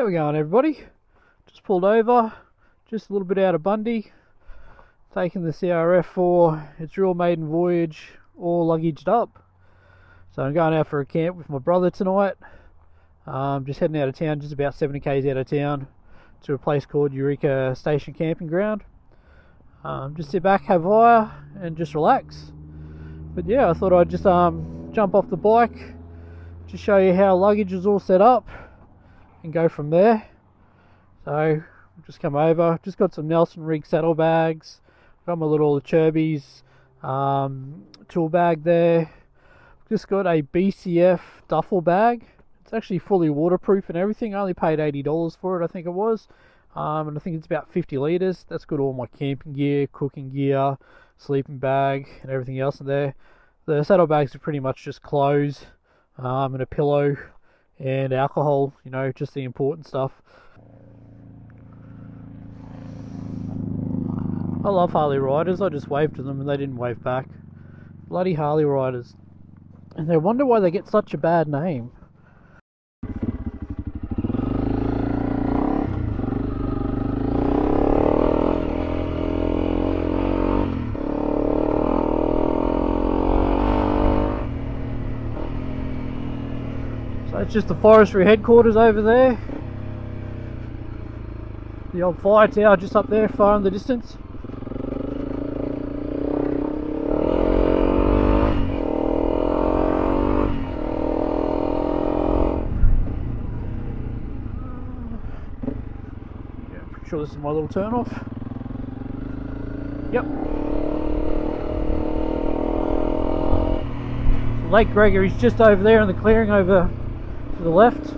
How we going, everybody? Just pulled over, just a little bit out of Bundy, taking the CRF for its real maiden voyage, all luggaged up. So I'm going out for a camp with my brother tonight. Just heading out of town, just about 70 k's out of town, to a place called Eureka Station Camping Ground. Just sit back, have fire, and just relax. But yeah, I thought I'd just jump off the bike, just show you how luggage is all set up, and go from there. So just come over, just got some Nelson rig saddlebags, got my little Chirby's tool bag there, just got a BCF duffel bag. It's actually fully waterproof and everything. I only paid $80 for it, I think it was, and I think it's about 50 litres. That's got all my camping gear, cooking gear, sleeping bag and everything else in there. The saddlebags are pretty much just clothes and a pillow and alcohol, you know, just the important stuff. I love Harley riders. I just waved to them and they didn't wave back. Bloody Harley riders. And they wonder why they get such a bad name. So it's just the forestry headquarters over there. The old fire tower just up there, far in the distance. Sure, this is my little turn off. Yep. Lake Gregory's just over there in the clearing over to the left.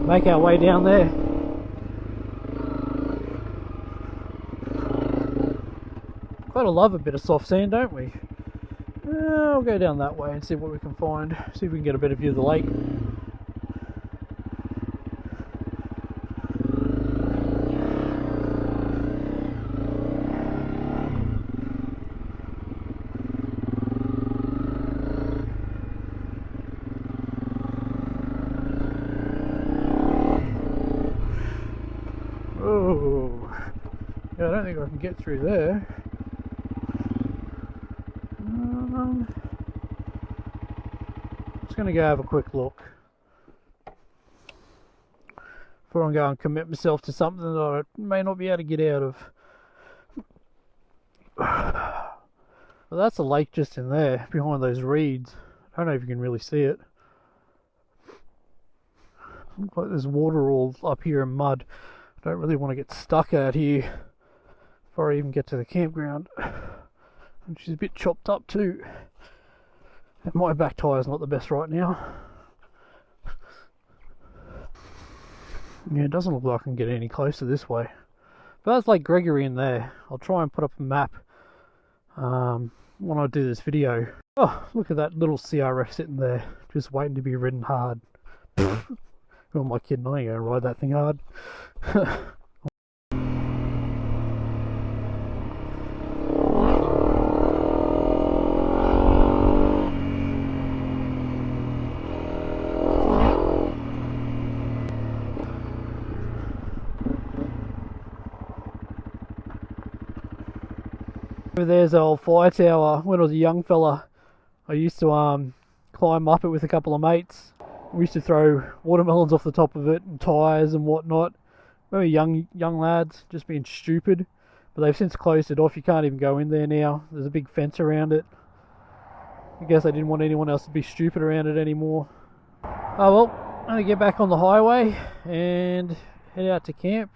Make our way down there. Quite a love a bit of soft sand, don't we? I'll go down that way and see what we can find. See if we can get a better view of the lake. Oh, yeah, I don't think I can get through there. Just going to go have a quick look before I go and commit myself to something that I may not be able to get out of. Well, that's a lake just in there, behind those reeds. I don't know if you can really see it. Looks like there's water all up here and mud. I don't really want to get stuck out here before I even get to the campground. And she's a bit chopped up too. And my back tyre's not the best right now. Yeah, it doesn't look like I can get any closer this way. But that's like Gregory in there. I'll try and put up a map when I do this video. Oh, look at that little CRF sitting there, just waiting to be ridden hard. Who am I kidding? I ain't gonna ride that thing hard. Over there's the old fire tower. When I was a young fella, I used to climb up it with a couple of mates. We used to throw watermelons off the top of it and tyres and whatnot. Remember young lads just being stupid, but they've since closed it off. You can't even go in there now. There's a big fence around it. I guess they didn't want anyone else to be stupid around it anymore. Oh well, I'm gonna get back on the highway and head out to camp.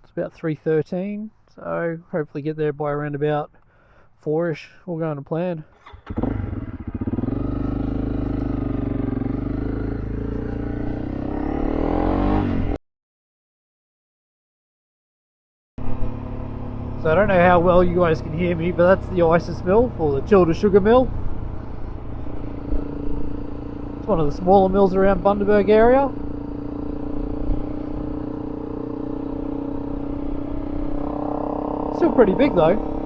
It's about 3:13, so hopefully get there by around about 4ish. All going to plan. So I don't know how well you guys can hear me, but that's the Isis mill, or the Childer sugar mill. It's one of the smaller mills around Bundaberg area. Still pretty big though.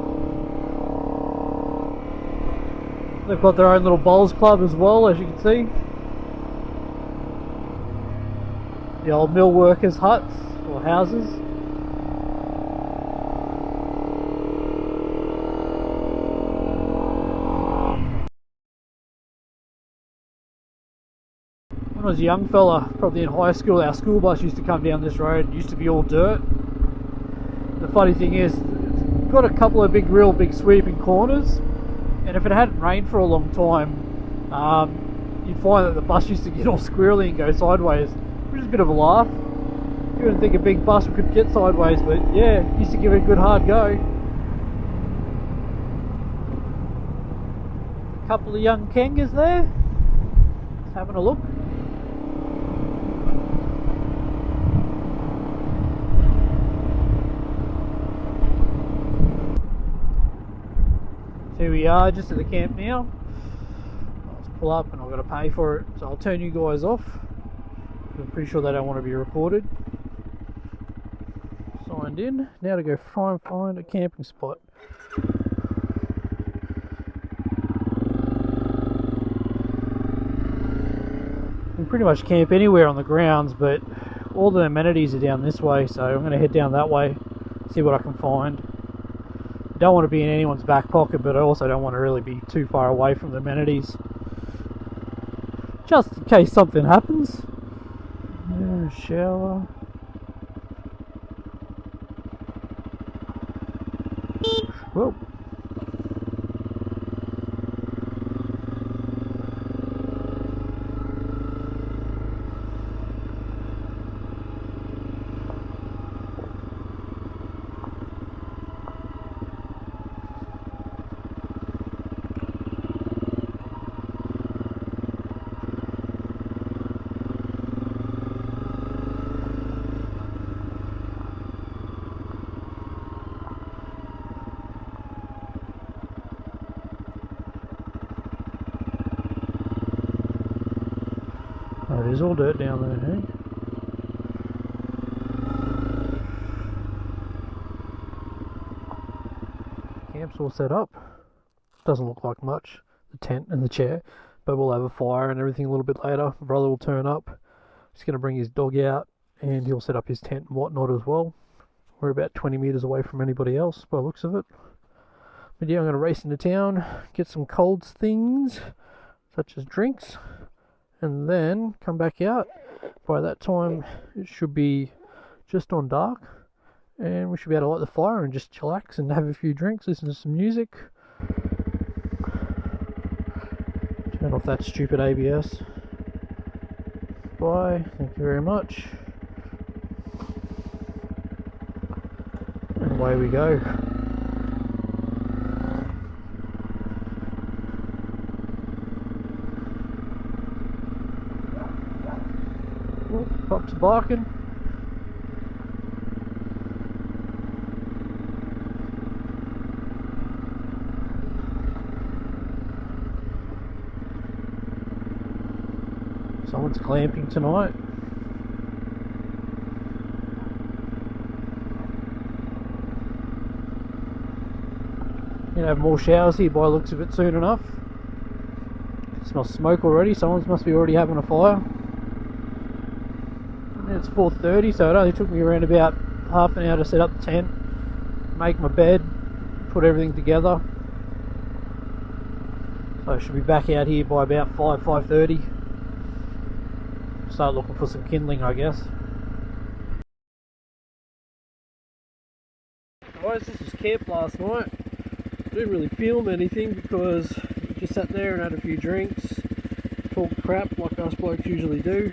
They've got their own little bowls club as well, as you can see. the old mill workers' huts or houses. When I was a young fella, probably in high school, our school bus used to come down this road. It used to be all dirt. The funny thing is, it's got a couple of real big sweeping corners, and if it hadn't rained for a long time, you'd find that the bus used to get all squirrely and go sideways, which is a bit of a laugh. You wouldn't think a big bus could get sideways, but yeah, used to give it a good hard go. A couple of young kangas there, just having a look. Here we are, just at the camp now. Let's pull up and I've got to pay for it, so I'll turn you guys off. I'm pretty sure they don't want to be recorded. Signed in. Now to go try and find a camping spot. You can pretty much camp anywhere on the grounds, but all the amenities are down this way, so I'm going to head down that way, see what I can find. Don't want to be in anyone's back pocket, but I also don't want to really be too far away from the amenities, just in case something happens. Shower. Whoa. Oh, it is all dirt down there, hey? Camp's all set up. Doesn't look like much, the tent and the chair, but we'll have a fire and everything a little bit later. My brother will turn up. He's going to bring his dog out and he'll set up his tent and whatnot as well. We're about 20 metres away from anybody else by the looks of it. But yeah, I'm going to race into town, get some cold things, such as drinks, and then come back out. By that time it should be just on dark and we should be able to light the fire and just chillax and have a few drinks, listen to some music. Turn off that stupid ABS. Bye, thank you very much. And away we go. Oh, pups barking. Someone's clamping tonight. Gonna have more showers here by the looks of it soon enough. It smells smoke already. Someone must be already having a fire. And it's 4:30, so it only took me around about half an hour to set up the tent, make my bed, put everything together. So I should be back out here by about 5:30. Start looking for some kindling, I guess. Guys, this was camp last night. Didn't really film anything because we just sat there and had a few drinks, talked crap like us blokes usually do,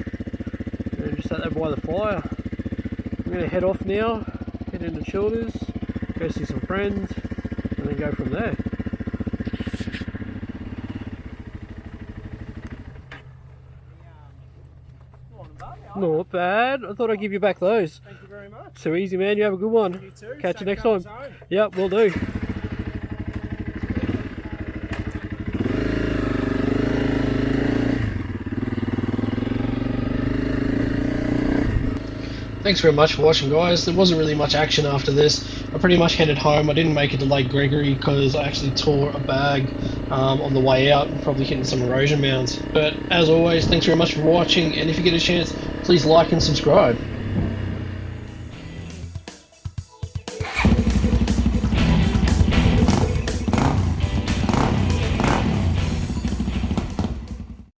and just sat there by the fire. I'm going to head off now, head into Childers, go see some friends, and then go from there. Not bad. I thought I'd give you back those. Thank you very much. So easy, man. You have a good one. You too. Catch you Safe next time. home. Yep, will do. thanks very much for watching, guys. There wasn't really much action after this. I pretty much headed home. I didn't make it to Lake Gregory because I actually tore a bag on the way out, probably hitting some erosion mounds. But as always, thanks very much for watching, and if you get a chance, please like and subscribe.